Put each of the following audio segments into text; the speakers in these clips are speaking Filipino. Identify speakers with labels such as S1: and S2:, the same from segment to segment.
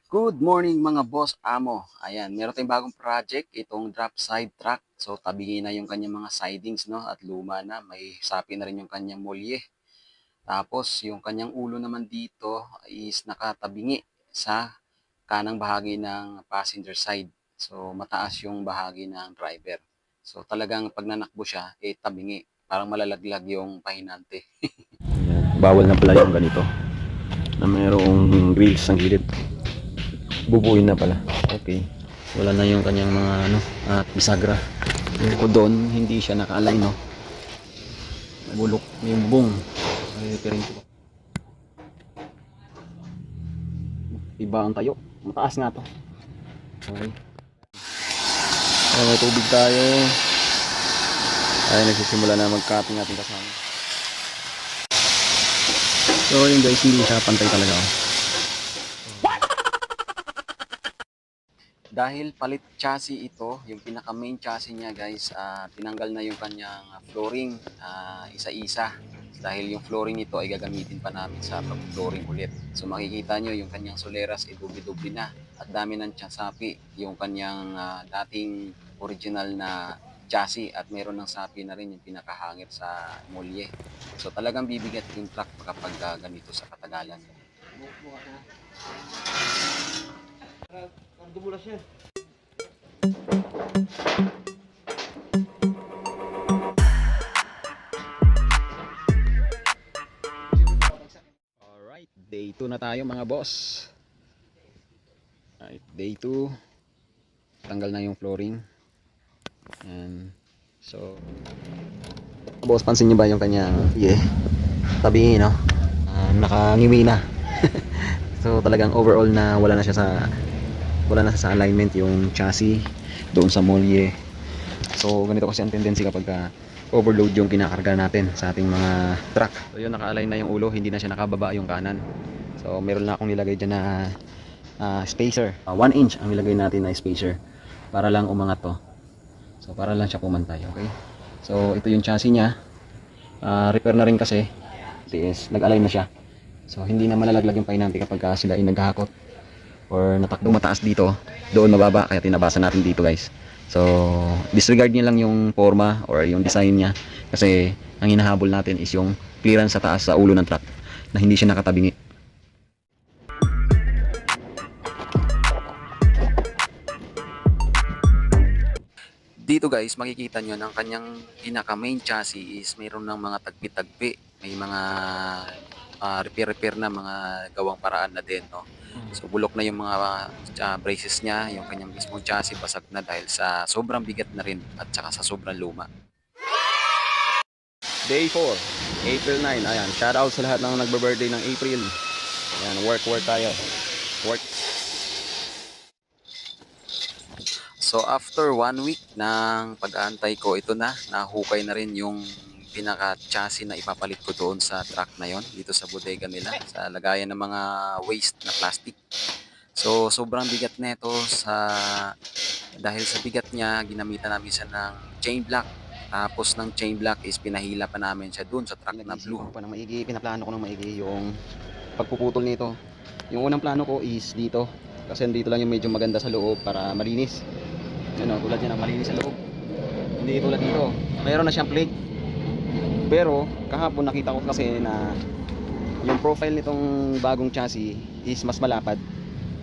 S1: Good morning mga boss amo. Ayan, meron tayong bagong project, itong drop side truck. So tabingin na yung kanyang mga sidings, no, at luma na, may sapi na rin yung kanyang molye. Tapos yung kanyang ulo naman dito is nakatabingi sa kanang bahagi ng passenger side. So mataas yung bahagi ng driver. So talagang pag nanakbo siya, tabingi. Parang malalaglag yung pahinante.
S2: Ayan. Bawal na pala yung ganito na mayroong grills ang gilid. Bubuin na pala. Okay. Wala na yung kanyang mga at bisagra. Yung ko doon, hindi siya naka-align, no. Bulok yung bubong. Ay, pero iba ang tayo. Mataas nga to. Okay. May tubig tayo. Ay, nagsisimula na mag-cutting ating kasama. So, yun guys, hindi siya pantay talaga.
S1: Dahil palit chassis ito, yung pinaka main chassis niya guys, tinanggal na yung kanyang flooring, isa-isa. Dahil yung flooring nito ay gagamitin pa namin sa pag-flooring ulit. So makikita nyo yung kanyang soleras ay dubli-dubli na. At dami ng sapi yung kanyang dating original na chassis at meron ng sapi na rin yung pinakahangir sa molye. So talagang bibigat yung truck kapag ganito sa katagalan.
S2: Alright, day 2 na tayo mga boss. Alright, day 2. Tanggal na yung flooring. And so, boss, pansin nyo ba yung kanyang tabi, no? Nakangiwi na. So talagang overall na wala na sa alignment yung chassis doon sa molye. So ganito kasi ang tendency kapag overload yung kinakarga natin sa ating mga truck. So yun, naka-align na yung ulo, hindi na siya nakababa yung kanan. So meron na akong nilagay dyan na spacer. 1 inch ang nilagay natin na spacer para lang umangat to. So para lang siya pumantay, okay? So ito yung chassis niya. Repair na rin kasi. Nag-align na siya. So hindi na malalaglag yung painante kapag sila ay naghahakot or natakbo mataas dito, doon mababa, kaya tinabasa natin dito guys. So disregard niya lang yung forma or yung design niya kasi ang hinahabol natin is yung clearance sa taas sa ulo ng truck na hindi siya nakatabingi.
S1: Dito guys, makikita nyo ng kanyang pinaka main chassis is mayroon ng mga tagpi-tagpi. May mga repair-repair na mga gawang paraan na din. No? So bulok na yung mga braces niya, yung kanyang mismong chassis basag na dahil sa sobrang bigat na rin at saka sa sobrang luma.
S2: Day 4, April 9. Ayan, shout out sa lahat ng nagbe-birthday ng April. Ayan, work tayo. Work.
S1: So after 1 week ng pag-aantay ko, ito na, nahukay na rin yung pinaka-chassis na ipapalit ko doon sa truck na yon dito sa bodega nila, sa lagayan ng mga waste na plastic. So sobrang bigat nito dahil sa bigat niya, ginamitan namin siya ng chain block. Tapos ng chain block is pinahila pa namin siya doon sa truck na blue.
S2: Pa ng maigi, pinaplano ko ng maigi yung pagpuputol nito. Yung unang plano ko is dito kasi dito lang yung medyo maganda sa loob para malinis. Ano, tulad yan, malinis sa loob. Hindi tulad dito. Mayroon na siyang plate. Pero kahapon nakita ko kasi na yung profile nitong bagong chassis is mas malapad.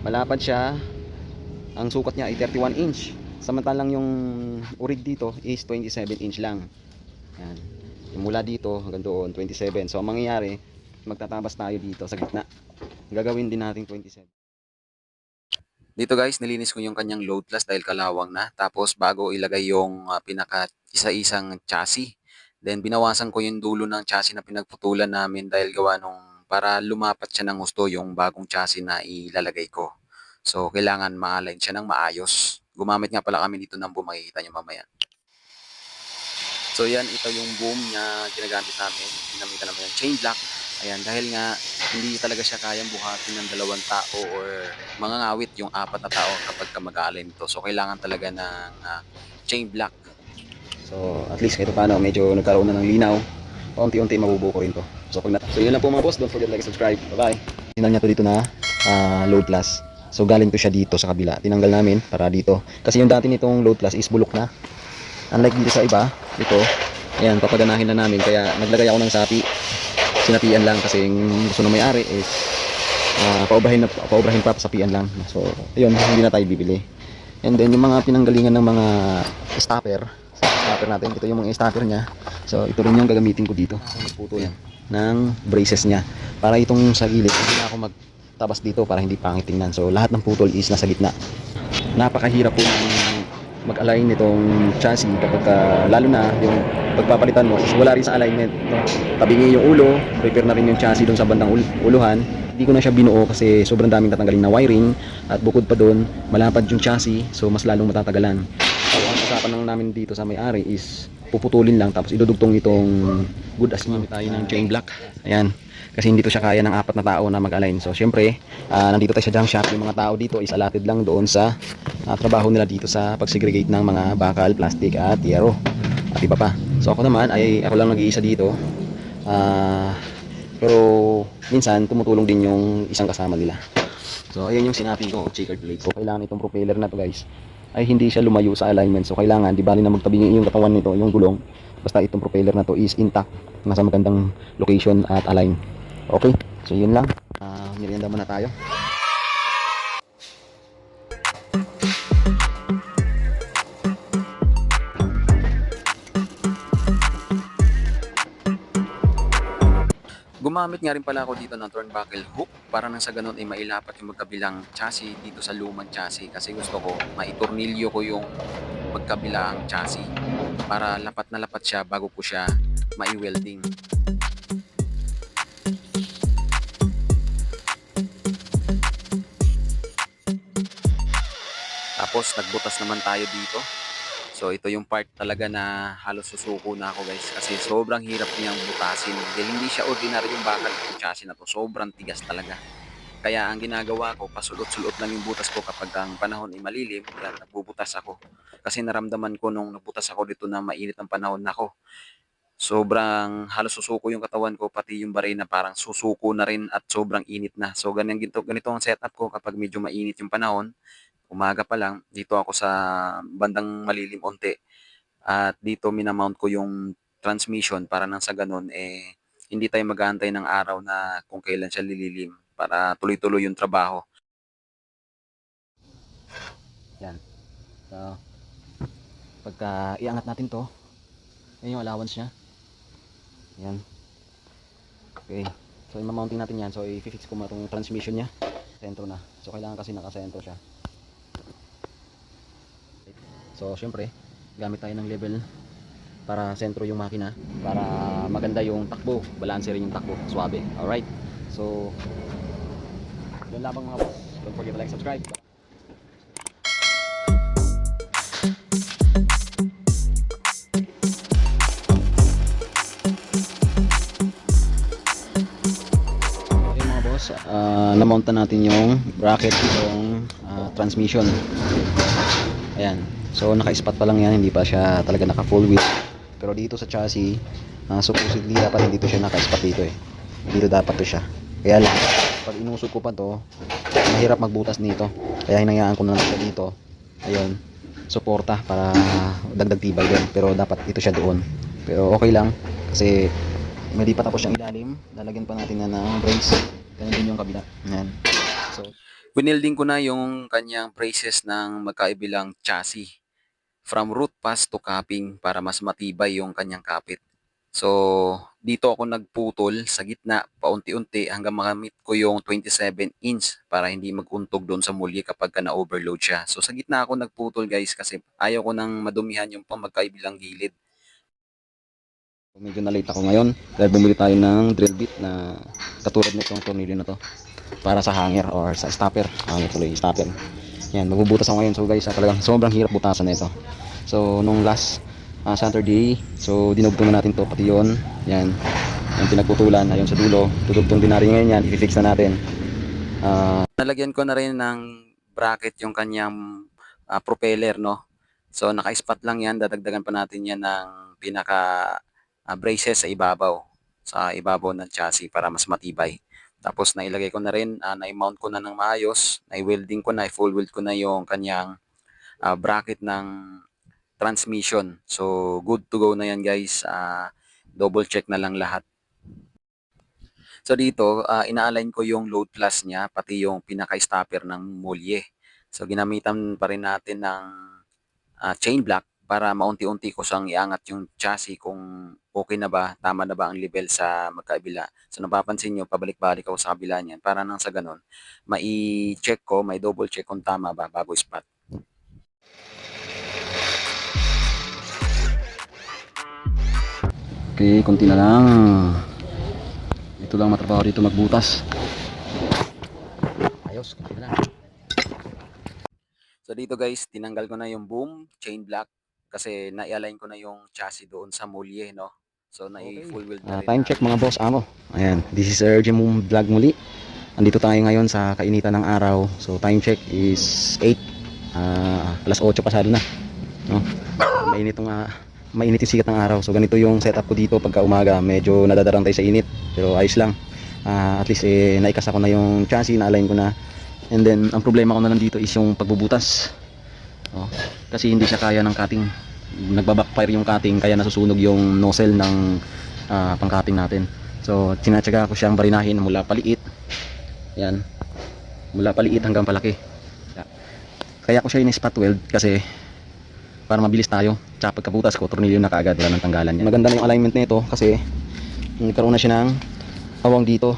S2: Malapad siya. Ang sukat niya ay 31 inch. Samantalang yung urig dito is 27 inch lang. Yan. Yung mula dito hanggang doon 27. So ang mangyayari, magtatabas tayo dito sa gitna. Gagawin din natin 27.
S1: Dito guys, nilinis ko yung kanyang load class dahil kalawang na. Tapos bago ilagay yung pinaka isa-isang chassis. Then binawasan ko yung dulo ng chassis na pinagputulan namin dahil gawa nung para lumapat siya ng gusto yung bagong chassis na ilalagay ko. So kailangan ma-align siya ng maayos. Gumamit nga pala kami dito ng boom, makikita nyo mamaya. So yan, ito yung boom na ginagamit namin. Ginamitan namin yung chain block. Ayan, dahil nga hindi talaga siya kayang buhatin ng 2 tao or mga ngawit yung 4 na tao kapag mag-aalin ito. So kailangan talaga ng chain block.
S2: So at least kahit paano medyo nagkaroon na ng linaw. Paunti-unti mabubuo ko rin to. So yun lang po mga boss. Don't forget to like and subscribe. Bye bye. Tingnan niya to dito na load class. So galing to siya dito sa kabila. Tinanggal namin para dito. Kasi yung dati nitong load class is bulok na. Unlike dito sa iba, ito, ayan, papaganahin na namin. Kaya naglagay ako ng sapi. Sinapian lang kasi yung gusto ng may-ari is paubrahin pa sapian lang. So, ayun, hindi na tayo bibili. And then, yung mga pinanggalingan ng mga stopper natin, ito yung mga stopper niya. So, ito rin yung gagamitin ko dito. Magputo yan ng braces niya. Para itong sa gilid, hindi na ako magtabas dito para hindi pangit tingnan. So, lahat ng putol is nasa gitna. Napakahirap po mag-align nitong chassis kapag lalo na yung pagpapalitan mo is wala rin sa alignment, no? Tabingi yung ulo, prepare na rin yung chassis doon sa bandang uluhan. Hindi ko na siya binuo kasi sobrang daming tatanggalin na wiring at bukod pa doon malapad yung chassis, so mas lalong matatagalan. So ang usapan lang namin dito sa may-ari is puputulin lang tapos idudugtong itong good as new tayo ng chain block. Ayan, kasi hindi to siya kaya ng 4 na tao na mag-align. So syempre, nandito tayo sa junk shop. Yung mga tao dito is allotted lang doon sa trabaho nila dito sa pagsegregate ng mga bakal, plastic at yero at iba pa. So ako naman ay ako lang nag-iisa dito. Pero minsan tumutulong din yung isang kasama nila. So ayun yung sinabi ko, checkered plate. So kailangan itong propeller na to guys ay hindi siya lumayo sa alignment. So kailangan di bali na magtabi yung katawan nito, yung gulong. Basta itong propeller na to is intact, nasa magandang location at align. Okay, so yun lang. Merienda muna tayo.
S1: Gumamit nga rin pala ako dito ng turnbuckle hook para nang sa ganun ay mailapat yung magkabilang chassis dito sa lumang chassis kasi gusto ko maitornilyo ko yung magkabilang chassis para lapat na lapat siya bago ko siya mai-welding. Tapos nagbutas naman tayo dito. So ito yung part talaga na halos susuko na ako guys kasi sobrang hirap niyang butasin. Dahil hindi siya ordinaryong bakal yung chassis na to, sobrang tigas talaga. Kaya ang ginagawa ko, pasulot-sulot lang yung butas ko kapag ang panahon ay malilim, yan, nagbubutas ako. Kasi naramdaman ko nung nagbutas ako dito na mainit ang panahon nako. Sobrang halos susuko yung katawan ko, pati yung barena parang susuko na rin at sobrang init na. So ganito ang setup ko kapag medyo mainit yung panahon. Umaga pa lang, dito ako sa bandang malilim onti. At dito minamount ko yung transmission para nang sa ganun, hindi tayo mag-aantay ng araw na kung kailan siya lililim para tuloy-tuloy yung trabaho.
S2: Yan. So, pagka iangat natin to, yan yung allowance niya. Yan. Okay. So, i-mounting natin yan. So, i-fix ko mo itong transmission niya. Sentro na. So, kailangan kasi nakasentro siya. So, syempre, gamit tayo ng level para sentro yung makina. Para maganda yung takbo. Balanse rin yung takbo. Suabe. Alright. So, yun lamang mga boss. Don't forget to like, subscribe. Na-mount na natin yung bracket itong transmission. Ayan. So naka-spot pa lang yan, hindi pa siya talaga naka full width. Pero dito sa chassis, supposedly dapat hindi to siya naka-spot dito eh. Dito dapat to siya. Kaya lang, pag inusog ko pa to, mahirap magbutas nito. Kaya hinayaan ko na lang siya dito. Ayun, suporta para dagdag tibay din. Pero dapat ito siya doon. Pero okay lang, kasi hindi pa tapos yung ilalim. Lalagyan pa natin na ng brace. Ganun din yung kabila. Ayan. So,
S1: Winilding ko na yung kanyang braces ng magkaibilang chassis. From root pass to capping para mas matibay yung kanyang kapit. So, dito ako nagputol sa gitna paunti-unti hanggang makamit ko yung 27 inch para hindi maguntog doon sa mulye kapag na-overload siya. So, sa gitna ako nagputol guys kasi ayaw ko nang madumihan yung magkaibilang gilid.
S2: medyo na late ako ngayon dahil bumili tayo ng drill bit na katulad nitong tornilyo na to para sa hanger or sa stopper. Hanger tuloy, stopper. Yan, magbubutas ako ngayon. So guys, talagang sobrang hirap butasan nito. So nung last Saturday, so dinugtong na natin to pati yon. Yan, yung pinagputulan ayun sa dulo. Tutugtong din natin ngayon yan, i-fix na natin.
S1: Nalagyan ko na rin ng bracket yung kanyang propeller, no? So, naka-spot lang yan. Dadagdagan pa natin yan ng pinaka braces sa ibabaw ng chassis para mas matibay. Tapos nailagay ko na rin, na-mount ko na ng maayos, na-welding ko na, full weld ko na yung kanyang bracket ng transmission. So, good to go na yan guys. Double check na lang lahat. So dito, ina-align ko yung load plus niya, pati yung pinaka-stopper ng molye. So ginamitan pa rin natin ng chain block para maunti-unti ko siyang iangat yung chassis kung okay na ba, tama na ba ang level sa magkabila. So napapansin nyo, pabalik-balik ako sa kabila niyan para nang sa ganun, mai-check ko, may double check kung tama ba bago spot.
S2: Okay, konti na lang. Ito lang matrabaho dito magbutas. Ayos, konti na lang.
S1: So dito guys, tinanggal ko na yung boom, chain block, kasi na-align ko na yung chassis doon sa molye, no? So na-full weld na rin
S2: Time check mga boss amo. Ayan, this is Sir Jim Vlog muli. Andito tayo ngayon sa kainitan ng araw. So time check is 8. Alas 8 pasado na. No? Mainit yung sikat ng araw. So ganito yung setup ko dito pagka umaga. Medyo nadadarang tayo sa init. Pero ayos lang. At least naikasa ko na yung chassis, na-align ko na. And then ang problema ko na lang dito is yung pagbubutas. Oh, kasi hindi siya kaya ng cutting. Nagbabackfire yung cutting kaya nasusunog yung nozzle ng pang-cutting natin. So tinatsaga ko siyang barinahin mula paliit. Yan. Mula paliit hanggang palaki. Kaya ko siya in-spot weld kasi para mabilis tayo. Tsaka pagkabutas ko, tornilyo na kaagad, wala nang tanggalan yan. Maganda na yung alignment nito kasi nagkaroon na siya ng awang dito.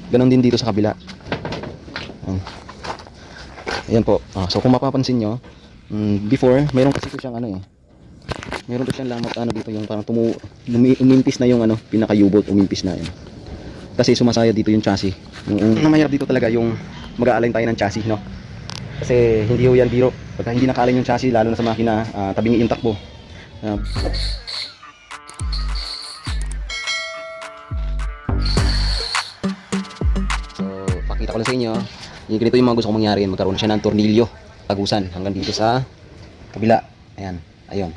S2: Ganon din dito sa kabila. Ayan po. So kung mapapansin nyo, before, mayroon kasi ko siyang mayroon po siyang lamot dito yung parang umimpis na yung pinaka-U-bolt, umimpis na yan. Kasi sumasaya dito yung chassis. Yung mahirap dito talaga yung mag-a-align tayo ng chassis, no? Kasi hindi ho yan biro. Pagka hindi naka-align yung chassis, lalo na sa makina, tabingi yung takbo. So, pakita ko lang sa inyo. Yung ganito yung mga gusto kong mangyari. Magkaroon siya ng tornilyo, tagusan hanggang dito sa kabila. Ayan, ayun.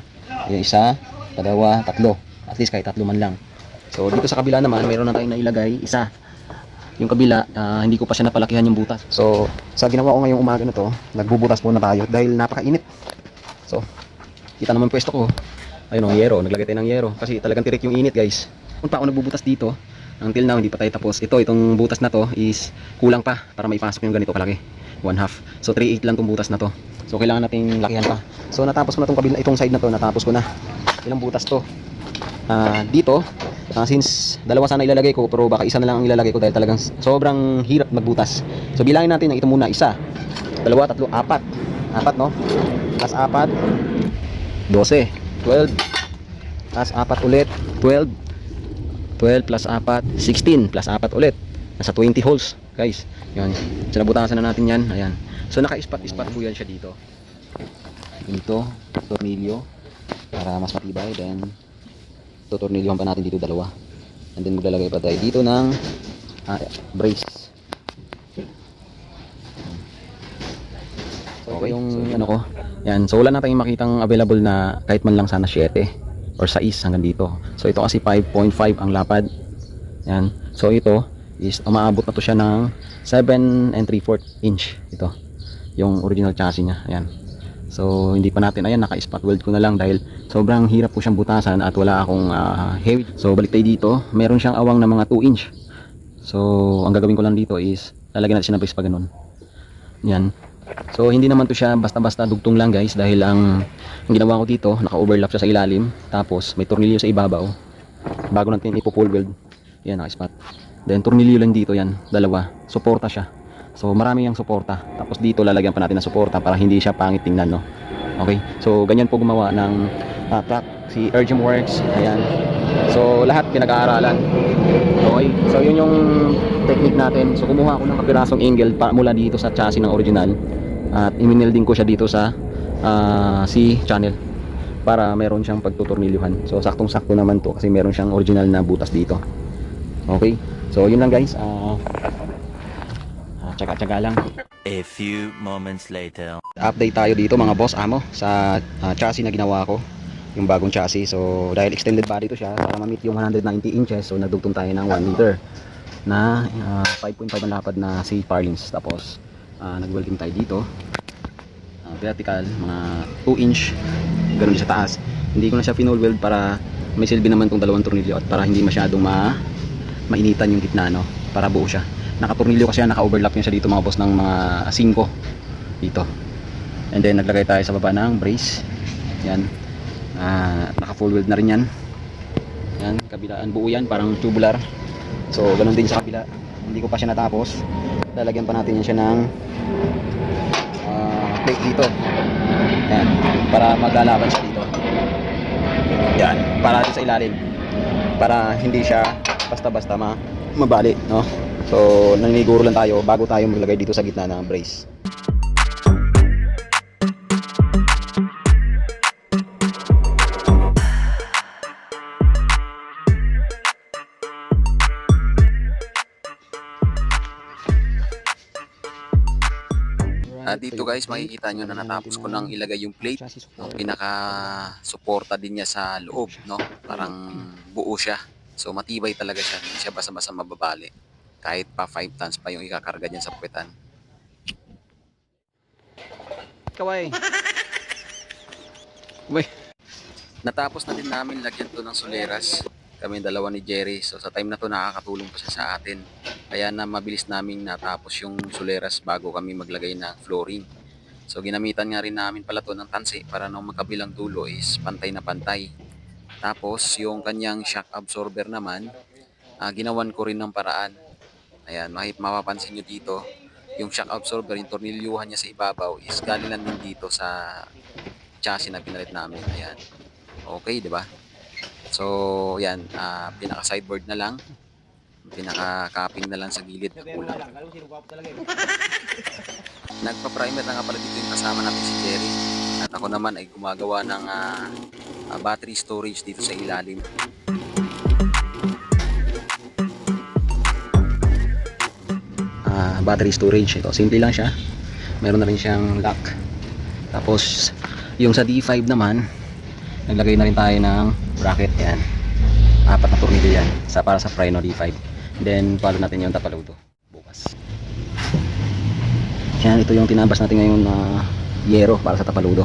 S2: Yung isa, dalawa, tatlo. At least kahit tatlo man lang. So dito sa kabila naman, meron na tayong nailagay isa. Yung kabila, hindi ko pa siya napalakihan yung butas. So sa ginawa ko ngayong umaga na to, nagbubutas muna tayo dahil napakainit. So kita naman pwesto ko. Ayun ang yero, naglagay tayo ng yero kasi talagang tirik yung init guys. Kung pa ako nagbubutas dito, until now hindi pa tayo tapos. Itong butas na to is kulang pa para maipasok yung ganito kalaki. 1/2. So 3/8 lang tong butas na to. So kailangan nating lakihan pa. So natapos ko na tong kabila, itong side na to, natapos ko na. Ilang butas to? Dito, since dalawa sana ilalagay ko pero baka isa na lang ang ilalagay ko dahil talagang sobrang hirap magbutas. So bilangin natin na ito muna, isa, dalawa, tatlo, apat. Apat, no? Plus apat, 12, 12. Plus apat ulit, 12. 12 plus apat, 16. Plus apat ulit, nasa 20 holes guys. Yun, sinabutasan na natin yan. Ayan. So naka-spot po yan siya dito. Dito, tornilyo para mas matibay. Then tutornilyohan pa natin dito dalawa. And then maglalagay pa tayo dito ng brace. Okay, yung ko. Yan, so wala na tayong makitang available na kahit man lang sana 7 or 6 hanggang dito. So ito kasi 5.5 ang lapad. Yan. So ito is umaabot na to siya ng 7 3/4 inch. Ito yung original chassis niya. Ayan. So hindi pa natin, ayan, naka-spot weld ko na lang dahil sobrang hirap po siyang butasan at wala akong heavy. So balik tayo dito, meron siyang awang na mga 2 inch. So ang gagawin ko lang dito is lalagyan natin siya ng brace pa ganun. Yan. So hindi naman to siya basta-basta dugtong lang guys dahil ang ginawa ko dito, naka-overlap siya sa ilalim, tapos may tornilyo sa ibabaw. Bago natin ipo-full weld. Yan, naka-spot. Then tornilyo lang dito yan, dalawa. Suporta siya. So marami yung suporta. Tapos dito lalagyan pa natin ng suporta para hindi siya pangit tingnan, no? Okay? So ganyan po gumawa ng truck si Urgent Works. Ayan. So lahat pinag-aaralan. Okay? So yun yung technique natin. So kumuha ako ng kapirasong angle mula dito sa chassis ng original at iminelding ko siya dito sa C channel para meron siyang pagtutornilyuhan. So saktong-sakto naman to kasi meron siyang original na butas dito. Okay? So yun lang guys. Tsaga-tsaga lang.
S3: A few moments later.
S2: Update tayo dito mga boss amo sa chassis na ginawa ko, yung bagong chassis. So dahil extended body to siya para ma-meet yung 190 inches, so nagdugtong tayo ng 1 meter. na 5.5 ang lapad na si Parlins. Tapos nag-welding tayo dito, vertical, mga 2 inch, ganun sa taas. Hindi ko na siya final weld para may silbi naman tong dalawang tornilyo at para hindi masyadong mainitan yung gitna, no, para buo siya. Nakatornilyo kasi yan, naka-overlap yun siya dito mga boss ng mga 5 dito. And then naglagay tayo sa baba ng brace. Yan, naka full weld na rin yan. Yan, kabilaan buo yan, parang tubular. So ganun din sa kabila, hindi ko pa siya natapos. Lalagyan pa natin yan siya ng plate dito. Yan, para maglalaban siya dito. Yan, para sa ilalim, para hindi siya basta-basta mabali, no? So naniguro lang tayo bago tayo maglagay dito sa gitna ng brace.
S1: Dito guys, makikita nyo na natapos ko nang ilagay yung plate. Ang pinaka-suporta din niya sa loob, no? Parang buo siya. So matibay talaga siya. Hindi siya basa-basa mababali. Kahit pa 5 tons pa yung ikakarga dyan sa puwetan.
S2: Kaway. Kaway.
S1: Natapos na din namin lagyan to ng soleras. Kami dalawa ni Jerry. So sa time na to nakakatulong pa siya sa atin. Kaya na mabilis namin natapos yung soleras bago kami maglagay ng flooring. So ginamitan nga rin namin pala to ng tansi para nung magkabilang dulo is pantay na pantay. Tapos yung kanyang shock absorber naman, ginawan ko rin ng paraan. Ayan, mapapansin nyo dito, yung shock absorber, yung tornilyuhan niya sa ibabaw is galing lang din dito sa chassis na pinalit namin. Ayan. Okay, di ba? So, yan, pinaka sideboard na lang. Pinaka-capping na lang sa gilid na kulang. Nagpa-primer na nga pala dito yung kasama natin si Jerry. At ako naman ay gumagawa ng battery storage dito sa ilalim.
S2: Battery storage, ito simple lang siya. Meron na rin siyang lock. Tapos yung sa D5 naman, naglagay na rin tayo ng bracket. Yan, 4 na tornilyo yan para sa Prino D5. Then follow natin yung tapaludo bukas. Yan, ito yung tinabas natin ngayon na yero para sa tapaludo.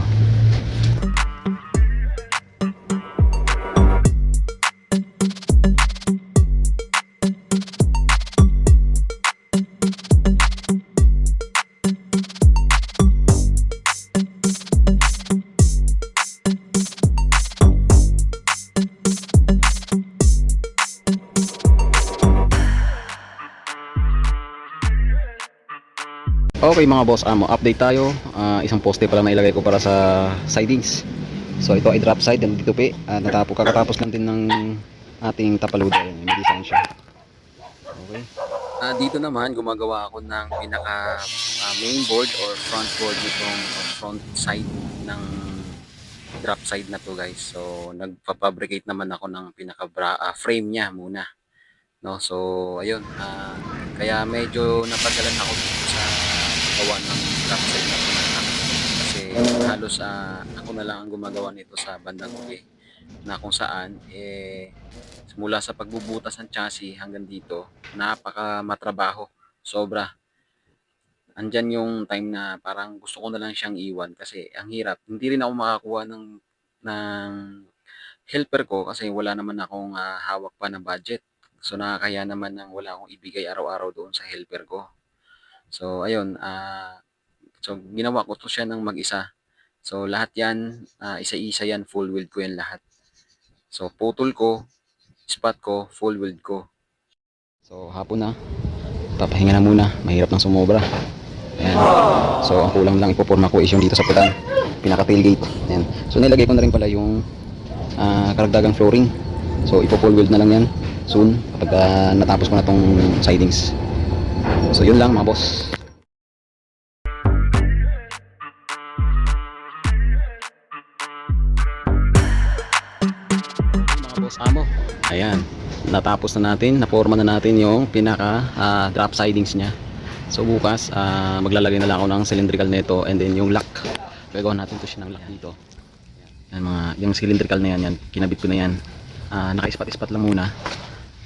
S2: Okay mga boss, update tayo. Isang poste pala na ilagay ko para sa sidings. So ito ay drop side, dito kakatapos lang din ng ating tapaludo. May design siya. Okay.
S1: Dito naman gumagawa ako ng pinaka main board or front board nitong front side ng drop side na to guys. So nagpa-fabricate naman ako ng pinaka frame niya muna. No, so ayun, kaya medyo napagalan ako dito sa gawa ng drop side na to. Kasi halos ako na lang ang gumagawa nito sa bandang huli, na kung saan mula sa pagbubutas ng chassis hanggang dito, napaka matrabaho, sobra. Andyan yung time na parang gusto ko na lang siyang iwan kasi ang hirap. Hindi rin ako makakuha ng helper ko kasi wala naman akong hawak pa na budget. So nakakaya naman nang wala akong ibigay araw-araw doon sa helper ko. So ayun, so ginawa ko to siya ng mag-isa. So lahat yan, isa-isa yan, full weld ko yan lahat. So putol ko, spot ko, full weld ko.
S2: So hapon na, papahinga na muna, mahirap nang sumobra. Ayan. So ang kulang lang ipoporma ko is yung dito sa putan, pinaka tailgate. Ayan. So nilagay ko na rin pala yung karagdagang flooring. So ipo-full weld na lang yan soon kapag natapos ko na tong sidings. So yun lang mga boss. Mga boss amo, ayan, natapos na natin, naporma na natin yung pinaka drop sidings nya. So bukas maglalagay na lang ako ng cylindrical nito, and then yung lock, gagawin natin to siya ng lock dito. Yan, yung cylindrical na yan, kinabit ko na yan. Naka-ispat-ispat lang muna.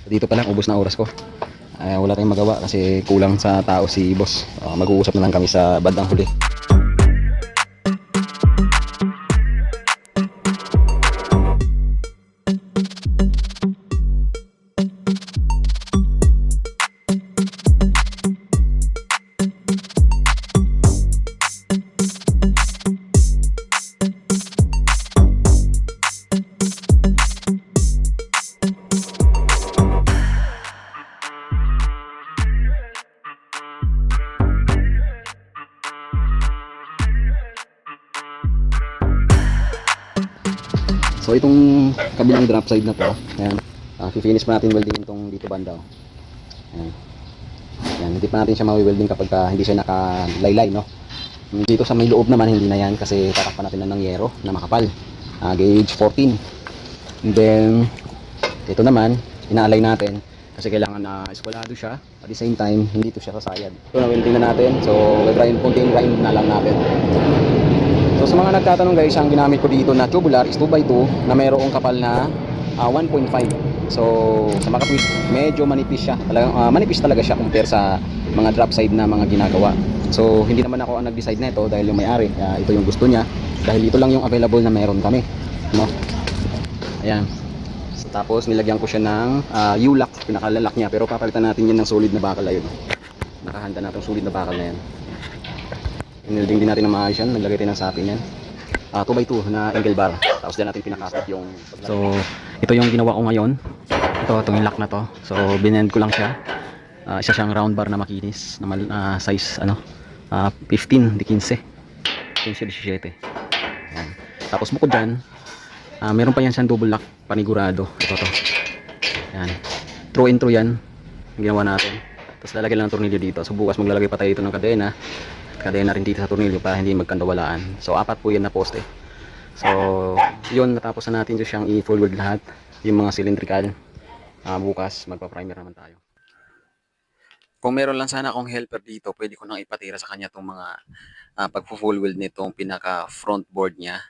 S2: Dito pa lang, ubos na oras ko. Wala tayong magawa kasi kulang sa tao si boss. Mag-uusap na lang kami sa bandang huli. So itong kabilang drop side na to, ayan, finish pa natin welding itong dito banda. Ayan. Ayan, hindi pa natin siya mawi-welding kapag hindi siya nakalaylay, no? Dito sa may loob naman hindi na yan kasi tatakpan natin na ng yero na makapal, gauge 14. And then ito naman ina-align natin kasi kailangan na eskwalado siya, at the same time hindi to siya sasayad. Ito na welding na natin, so konting grind na lang natin. So sa mga nagtatanong guys, ang ginamit ko dito na tubular is 2x2 na mayroong kapal na 1.5. So sa mga kapit, medyo manipis siya. Talagang manipis talaga siya compare sa mga drop side na mga ginagawa. So hindi naman ako ang nag-decide nito dahil yung may-ari, ito yung gusto niya. Dahil ito lang yung available na meron kami, no? Ayan. Tapos nilagyan ko siya ng U-lock, pinakalalak niya, pero papalitan natin yan ng solid na bakal. Ayun. Nakahanda na itong solid na bakal na yan. Nilding din natin ng maayos yan, naglagay tayo ng sapin yan. 2x2 na angle bar. Tapos dyan natin pinakasat yung... So ito yung ginawa ko ngayon. Itong lock na to. So binend ko lang siya. Isa siyang round bar na makinis na size 15 di 15 17. Ayan. Tapos bukod dyan, meron pa yan siyang double lock panigurado. Ito to. Ayan. Through and through yan ang ginawa natin. Tapos lalagyan lang ng tornilyo dito. So bukas maglalagay pa tayo ito ng kadena rin dito sa tornilyo para hindi magkandawalaan. So 4 po yan na poste. So yun, natapos na natin siyang i-full weld lahat, yung mga cylindrical. Bukas magpa-primer naman tayo.
S1: Kung meron lang sana akong helper dito, pwede ko nang ipatira sa kanya itong mga pagpo-full weld nitong pinaka front board niya.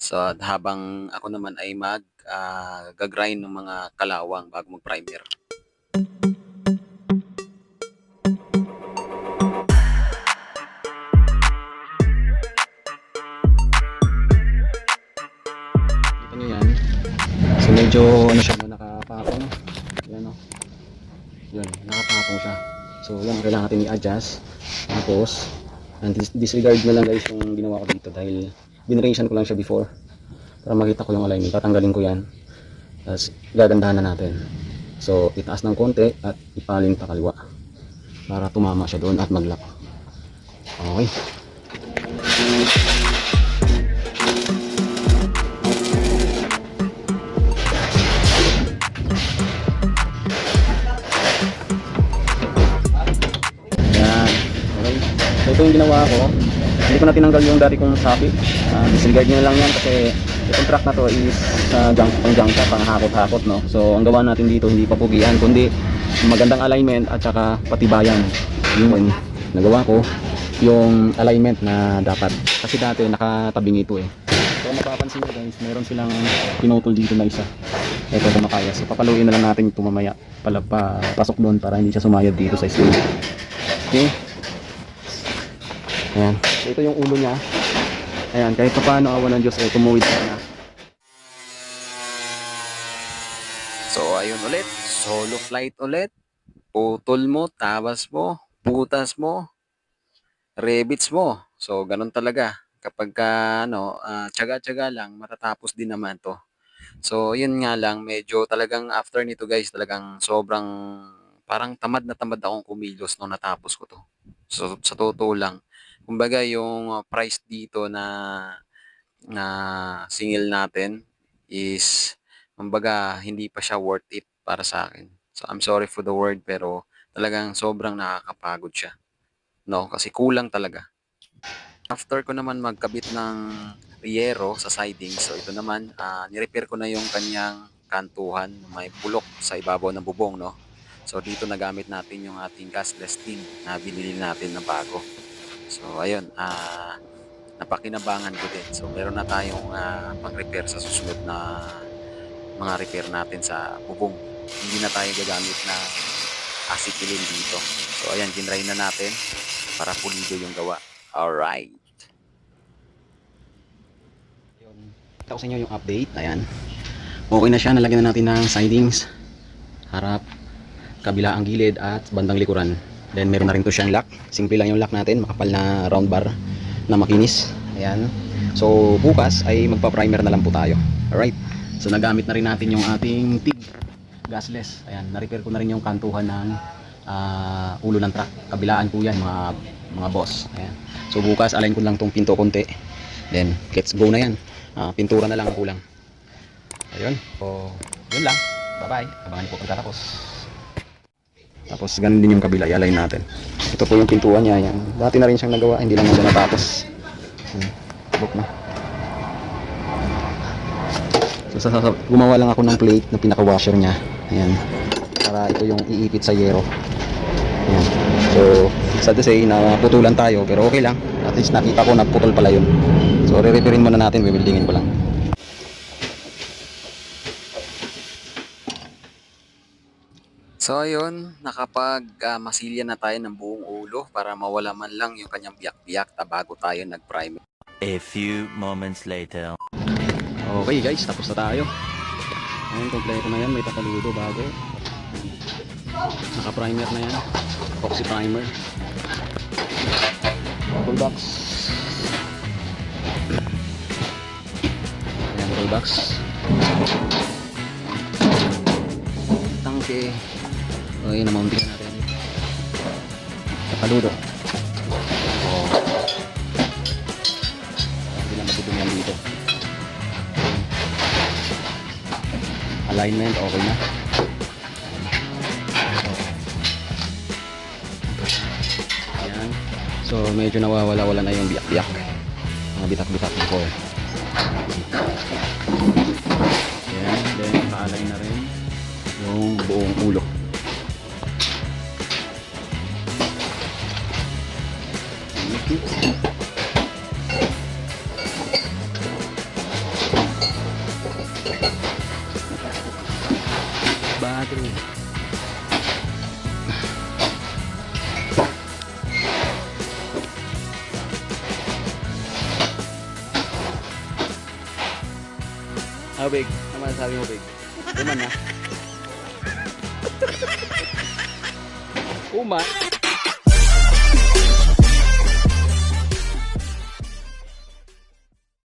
S1: So habang ako naman ay gagrind ng mga kalawang bago mag-primer.
S2: Kita nyo yan. So medyo ano siya, nakapatong. Yan o. Yun, nakapatong siya. So yan, kailangan natin i-adjust. Tapos disregard na lang guys yung ginawa ko dito dahil binration ko lang siya before para makita ko yung alignment. Tatanggalin ko yan, tapos gagandahan na natin. So itaas ng konti at ipalin pa kaliwa para tumama siya doon at mag-lock. Okay. Yan. Okay. So ito yung ginawa ko. Hindi ko na tinanggal yung dati kong sapi. Disregard nyo na lang yan kasi itong track na to is pang junk pang hakot-hakot, no? So ang gawa natin dito hindi pa pugian kundi magandang alignment at saka patibayan. Yun nagawa ko yung alignment na dapat kasi dati nakatabing ito eh. So mapapansin nyo guys, meron silang pinutol dito na isa. Ito kumakaya. So papaluin na lang natin ito mamaya pasok doon para hindi siya sumayad dito sa screen. Okay. Ayan. So ito yung ulo niya. Ayan, kahit pa paano awan ng Diyos ay tumuwid na.
S1: So ayun ulit, solo flight ulit. Putol mo, tabas mo, putas mo, rebits mo. So ganun talaga. Kapag tiyaga-tiyaga lang, matatapos din naman to. So yun nga lang, medyo talagang after nito guys, talagang sobrang parang tamad na tamad akong kumilos nung natapos ko to. So sa totoo lang, kumbaga yung price dito na singil natin is kumbaga hindi pa siya worth it para sa akin. So I'm sorry for the word pero talagang sobrang nakakapagod siya. No, kasi kulang talaga. After ko naman magkabit ng riyero sa siding, so ito naman, nirepair ko na yung kanyang kantuhan, may bulok sa ibabaw ng bubong, no? So dito nagamit natin yung ating gasless tin na binili natin na bago. So ayun, napakinabangan ko din. So meron na tayong pang-repair sa susunod na mga repair natin sa bubong. Hindi na tayo gagamit na asikilin dito. So ayan, ginray na natin para pulido yung gawa. Alright.
S2: Ito ko sa inyo yung update. Ayan. Okay na siya. Nalagyan na natin ng sidings. Harap, kabila ang gilid at bandang likuran. Then meron na rin to siyang lock. Simple lang yung lock natin. Makapal na round bar na makinis. Ayan. So bukas ay magpa-primer na lang po tayo. Alright. So nagamit na rin natin yung ating TIG gasless. Ayan. Na-repair ko na rin yung kantuhan ng ulo ng truck. Kabilaan po yan mga boss. Ayan. So bukas align ko lang tong pinto konti. Then let's go na yan. Pintura na lang ang kulang. Ayun. So yun lang. Bye bye. Abangan po pagtatapos. Tapos ganun din yung kabila. I-align natin. Ito po yung pintuan niya. Yan. Dati na rin siyang nagawa. Hindi lang na natapos. Book na. So gumawa lang ako ng plate na pinaka-washer niya. Ayan. Para ito yung iipit sa yero. Ayan. So sad to say na putulan tayo pero okay lang. At least nakita ko na putol pala yun. So re-repairin muna natin. Bibildingin ko lang.
S1: So ayun, masilya na tayo ng buong ulo para mawala man lang yung kanyang biyak-biyak bago tayo nag-primer.
S3: A few moments later.
S2: Okay guys, tapos na tayo. Ayan, kompleto na yan. May papaludo bago. Naka-primer na yan. Epoxy primer. Toolbox. Ayan, toolbox. Tangke. Okay, namounting na natin. Papaludo. Hindi lang matutungan dito. Alignment, okay na. Ayan. So, medyo nawawala-wala na yung biyak-biyak. Mga bitak-bitak before. Ayan. Then, naka-align na rin yung buong ulo. Bathroom. Big. Naman sabi mo, Big. Uman na. Uman.